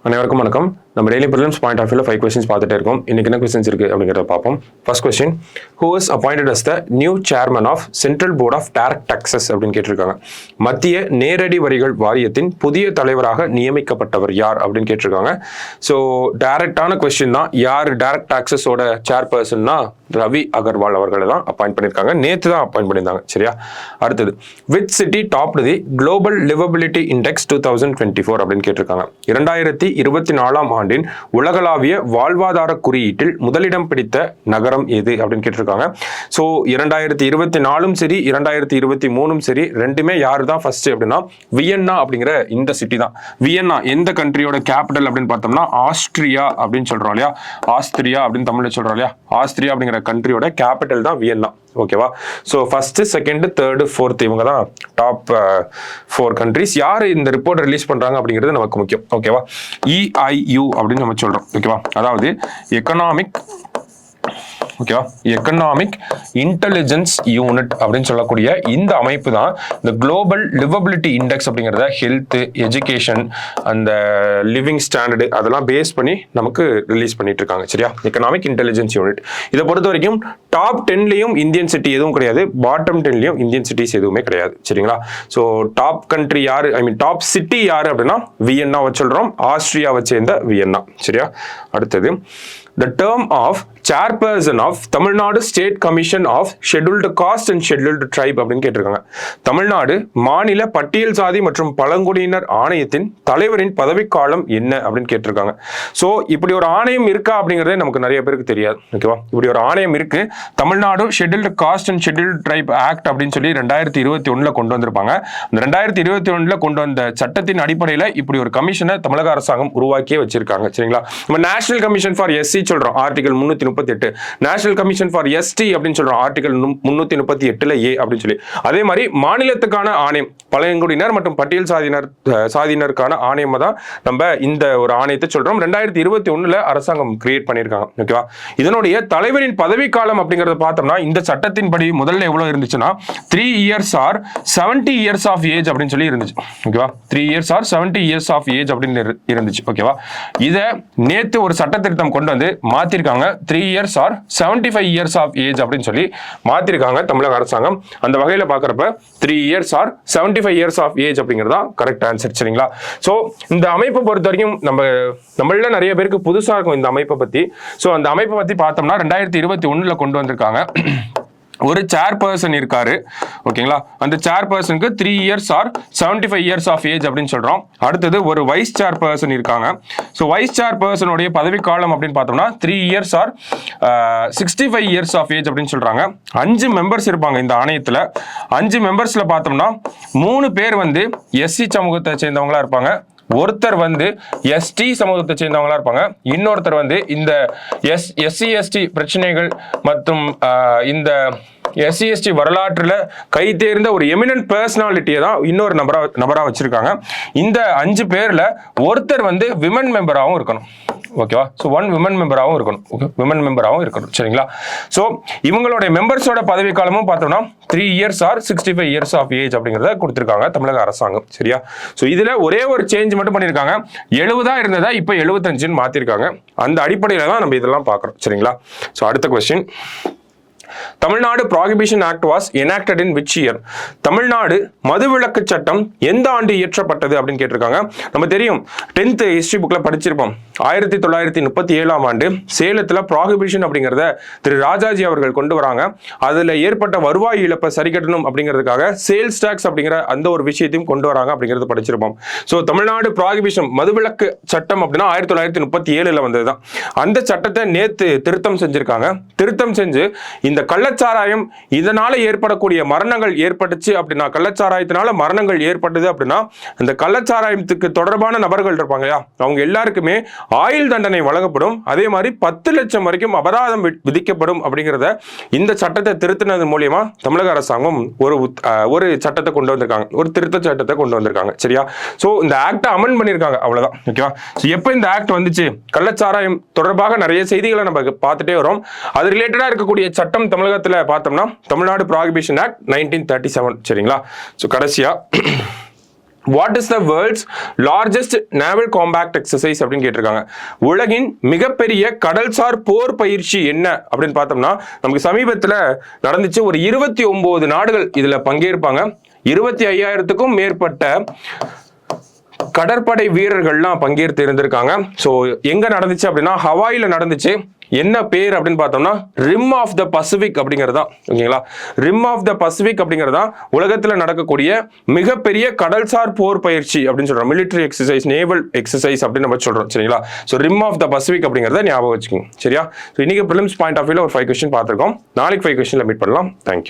அனைவருக்கும் வணக்கம். நம்ம டெய்லி ப்ரிலிம்ஸ் பாயிண்ட் ஆஃப் வியூல 5 கொஸ்டின்ஸ் பார்த்துட்டே இருக்கோம். இன்னைக்கு என்ன கொஸ்டின்ஸ் இருக்கு அப்படிங்கிறத பார்ப்போம். First question, who is appointed as the new chairman of central board of direct taxes அப்படின்னு கேட்டிருக்காங்க. மத்திய நேரடி வரிகள் வாரியத்தின் புதிய தலைவராக நியமிக்கப்பட்டவர் யார் அப்படின்னு கேட்டிருக்காங்க. ஸோ டைரக்டான கொஸ்டின் தான். யார் டைரக்ட் டாக்ஸஸோட சேர்பர்சன்னா ரவி அகர்வால் அவர்களை தான் அப்பாயிண்ட் பண்ணியிருக்காங்க. நேற்று தான் அப்பாயிண்ட் பண்ணியிருந்தாங்க. சரியா? அடுத்தது, which city topped the global liveability index 2024 அப்படின்னு கேட்டிருக்காங்க. 2024 ஆண்டின் உலகளாவிய வாழ்வாதார குறியீட்டில் முதலிடம் பிடித்த நகரம் எது அப்படின்னு கேட்டிருக்காங்க. ஸோ 2024 சரி 2023 சரி ரெண்டுமே யாரு தான் ஃபர்ஸ்ட் அப்படின்னா வியன்னா அப்படிங்கிற இந்த சிட்டி தான். வியன்னா எந்த கண்ட்ரியோட கேபிட்டல் அப்படின்னு பார்த்தோம்னா ஆஸ்திரியா அப்படின்னு சொல்றோம் இல்லையா? ஆஸ்திரியா அப்படின்னு தமிழ்ல சொல்றோம் இல்லையா? ஆஸ்திரியா அப்படிங்கிற கண்ட்ரியோட கேபிட்டல் தான் வியன்னா. ஓகேவா? So first, second, third, fourth இவங்க தான் டாப் 4 கண்ட்ரிஸ். யார் இந்த ரிப்போர்ட் ரிலீஸ் பண்றாங்க அப்படிங்கிறது நமக்கு முக்கியம். ஓகேவா? EIU அப்படின்னு நம்ம சொல்றோம். ஓகேவா? அதாவது எக்கனாமிக் இன்டெலிஜென்ஸ் யூனிட் அப்படின்னு சொல்லக்கூடிய இந்த அமைப்பு தான் இந்த குளோபல் லிவபிலிட்டி இண்டெக்ஸ் அப்படிங்கிறத ஹெல்த், எஜுகேஷன், அந்த லிவிங் ஸ்டாண்டர்டு அதெல்லாம் பேஸ் பண்ணி நமக்கு ரிலீஸ் பண்ணிட்டு இருக்காங்க. சரியா? Economic intelligence unit. இதை பொறுத்த வரைக்கும் டாப் 10லயும் இந்தியன் சிட்டி எதுவும் கிடையாது, பாட்டம் 10லயும் இந்தியன் சிட்டிஸ் எதுவுமே கிடையாது. சரிங்களா? ஸோ டாப் கண்ட்ரி யாரு, டாப் சிட்டி யாரு அப்படின்னா வியன்னாவை சொல்றோம், ஆஸ்திரியாவை சேர்ந்த வியன்னா. சரியா? அடுத்தது, the term of chairperson of Tamil Nadu state commission of scheduled caste and scheduled tribe அப்படின்னு கேட்டிருக்காங்க. தமிழ்நாடு மாநில பட்டியல் சாதி மற்றும் பழங்குடியினர் ஆணையத்தின் தலைவரின் பதவிக்காலம் என்ன அப்படின்னு கேட்டிருக்காங்க. ஸோ இப்படி ஒரு ஆணையம் இருக்கா அப்படிங்கிறதே நமக்கு நிறைய பேருக்கு தெரியாது. ஓகேவா? இப்படி ஒரு ஆணையம் இருக்கு. Tamil Nadu scheduled caste and scheduled try act அப்படின்னு சொல்லி 2021 கொண்டு வந்திருப்பாங்க. அந்த 2021 கொண்டு வந்த சட்டத்தின் அடிப்படையில் இப்படி ஒரு கமிஷனை தமிழக அரசாங்கம் உருவாக்கியே வச்சிருக்காங்க. சரிங்களா? நம்ம நேஷனல் கமிஷன் ஃபார் எஸ்சி சொல்றோம், article 338. National commission for ST அப்படின்னு சொல்றோம், ஆர்டிகல் 338 ஏ அப்படின்னு சொல்லி. அதே மாதிரி மாநிலத்துக்கான ஆணையம், பழங்குடியினர் மற்றும் பட்டியல் சாதியினருக்கான ஆணையம் தான் நம்ம இந்த ஒரு ஆணையத்தை சொல்றோம். 2021 அரசாங்கம் கிரியேட் பண்ணியிருக்காங்க. ஓகேவா? இதனுடைய தலைவரின் பதவிக்காலம் அப்படிங்கறத பார்த்தோம்னா இந்த சட்டத்தின்படி முதல்ல எவ்வளவு இருந்துச்சுன்னா 3 years or 70 years of age அப்படின்னு சொல்லி இருந்துச்சு. ஓகேவா? 3 years or 70 years of age அப்படின்னு இருந்துச்சு. ஓகேவா? இத நேத்து ஒரு சட்ட திருத்தம் கொண்டு வந்து மாத்திருக்காங்க. 3 years or 75 years of age அப்படின்னு சொல்லி மாத்திருக்காங்க தமிழக அரசாங்கம். அந்த வகையில பாக்குறப்ப 3 years or 75 years of age அப்படிங்கறதா கரெக்ட் ஆன்சர். சரிங்களா? சோ இந்த அமைப்பை பொறுத்த வரைக்கும் நம்மள நிறைய பேருக்கு புதுசா இருக்கும் இந்த அமைப்பை பத்தி. சோ அந்த அமைப்பை பத்தி பார்த்தோம்னா 2021 கொண்டு வந்திருக்காங்க. ஒரு சேர்பர்சன் இருக்காரு. ஓகேங்களா? அந்த சேர்பர்சனுக்கு 3 years or 75 years of age அப்படின்னு சொல்றோம். அடுத்தது ஒரு வைஸ் சேர்பர்சன் இருக்காங்க. ஸோ வைஸ் சேர்பர்சனுடைய பதவிக்காலம் அப்படின்னு பார்த்தோம்னா 3 years or 65 years of age அப்படின்னு சொல்றாங்க. 5 மெம்பர்ஸ் இருப்பாங்க இந்த ஆணையத்துல. 5 மெம்பர்ஸ்ல பார்த்தோம்னா 3 பேர் வந்து எஸ்சி சமூகத்தை சேர்ந்தவங்களா இருப்பாங்க, ஒருத்தர் வந்து எஸ்டி சமூகத்தை சேர்ந்தவங்களா இருப்பாங்க, இன்னொருத்தர் வந்து இந்த எஸ்சி எஸ்டி பிரச்சனைகள் மற்றும் இந்த எஸ்சி எஸ்டி வரலாற்றுல கை தேர்ந்த ஒரு எமினன்ட் பர்சனாலிட்டியை தான் இன்னொரு நபரா வச்சிருக்காங்க. இந்த 5 பேர்ல ஒருத்தர் வந்து விமன் மெம்பராகவும் இருக்கணும். ஓகேவா? ஸோ 1 விமன் மெம்பராகவும் இருக்கணும். ஓகே, விமன் மெம்பராகவும் இருக்கணும். சரிங்களா? ஸோ இவங்களுடைய மெம்பர்ஸோட பதவிக்காலமும் பார்த்தோம்னா 3 years or 65 years of age அப்படிங்கிறத கொடுத்திருக்காங்க தமிழக அரசாங்கம். சரியா? ஸோ இதுல ஒரே ஒரு சேஞ்ச் மட்டும் பண்ணியிருக்காங்க. 70 இருந்ததா இப்போ 75 மாத்திருக்காங்க. அந்த அடிப்படையில தான் நம்ம இதெல்லாம் பார்க்குறோம். சரிங்களா? ஸோ அடுத்த question, Tamil Nadu prohibition act was enacted in which year? Tamil Nadu மதுவிலக்கு சட்டம் எந்த ஆண்டு இயற்றப்பட்டது அப்படின்னு கேட்டிருக்காங்க. நம்ம தெரியும், 10th ஹிஸ்டரி புக்ல படிச்சிருப்போம். 1937 ஆண்டு சேலத்துல ப்ராஹிபிஷன் அப்படிங்கிறத திரு ராஜாஜி அவர்கள் கொண்டு வராங்க. அதுல ஏற்பட்ட வருவாய் இழப்பை சரி கட்டணும் அப்படிங்கிறதுக்காக சேல்ஸ் டாக்ஸ் அப்படிங்கிற அந்த ஒரு விஷயத்தையும் கொண்டு வராங்க அப்படிங்கிறது படிச்சிருப்போம். ஸோ தமிழ்நாடு ப்ராஹிபிஷன் மதுவிலக்கு சட்டம் அப்படின்னா 1937 வந்ததுதான். அந்த சட்டத்தை நேத்து திருத்தம் செஞ்சிருக்காங்க. திருத்தம் செஞ்சு இந்த கள்ளச்சாராயம் இதனால ஏற்படக்கூடிய மரணங்கள் ஏற்பட்டுச்சு அப்படின்னா, கள்ளச்சாராயத்தினால மரணங்கள் ஏற்பட்டது அப்படின்னா இந்த கள்ளச்சாராயத்துக்கு தொடர்பான நபர்கள் இருப்பாங்க, அவங்க எல்லாருக்குமே ஆயுள் தண்டனை வழங்கப்படும். அதே மாதிரி 10 லட்சம் வரைக்கும் அபராதம் விதிக்கப்படும் அப்படிங்கிறத இந்த சட்டத்தை திருத்தினது மூலியமா தமிழக அரசாங்கம் ஒரு சட்டத்தை கொண்டு வந்திருக்காங்க, ஒரு திருத்த சட்டத்தை கொண்டு வந்திருக்காங்க. சரியா? சோ இந்த ஆக்டை அமெண்ட் பண்ணிருக்காங்க, அவ்வளவுதான். ஓகேவா? எப்ப இந்த ஆக்ட் வந்துச்சு, கள்ளச்சாராயம் தொடர்பாக நிறைய செய்திகளை நம்ம பார்த்துட்டே வரோம். அது ரிலேட்டடா இருக்கக்கூடிய சட்டம் தமிழகத்துல பார்த்தோம்னா தமிழ்நாடு ப்ராஹிபிஷன் ஆக்ட் 1937. சரிங்களா? சோ கடைசியா what is the world's largest naval compact exercise அப்படின்னு கேட்டிருக்காங்க. உலகின் மிகப்பெரிய கடல்சார் போர் பயிற்சி என்ன அப்படின்னு பார்த்தோம்னா, நமக்கு சமீபத்தில் நடந்துச்சு. ஒரு 29 நாடுகள் இதுல பங்கேற்பாங்க. 25,000க்கும் மேற்பட்ட கடற்படை வீரர்கள்லாம் பங்கேற்று இருந்திருக்காங்க. ஸோ எங்க நடந்துச்சு அப்படின்னா ஹவாயில நடந்துச்சு. என்ன பேர் அப்படின்னு பார்த்தோம்னா ரிம் ஆஃப் த பசிபிக் அப்படிங்கிறது தான். ஓகேங்களா, ரிம் ஆஃப் த பசிபிக் அப்படிங்கிறது தான் உலகத்தில் நடக்கக்கூடிய மிகப்பெரிய கடல்சார் போர் பயிற்சி அப்படின்னு சொல்றோம். மிலிட்டரி எக்ஸசைஸ், நேவல் எக்ஸசைஸ் அப்படின்னு நம்ம சொல்றோம். சரிங்களா, so rim of the Pacific அப்படிங்கிறத ஞாபகம் வச்சுக்கோங்க. சரியா, ஸோ இன்னைக்கு ப்ரிலிம்ஸ் பாயிண்ட் ஆஃப் வியூல ஒரு 5 கொஸ்டின் பார்த்துருக்கோம். நாளைக்கு 5 கொஸ்டின்ல மீட் பண்ணலாம். தேங்க்யூ.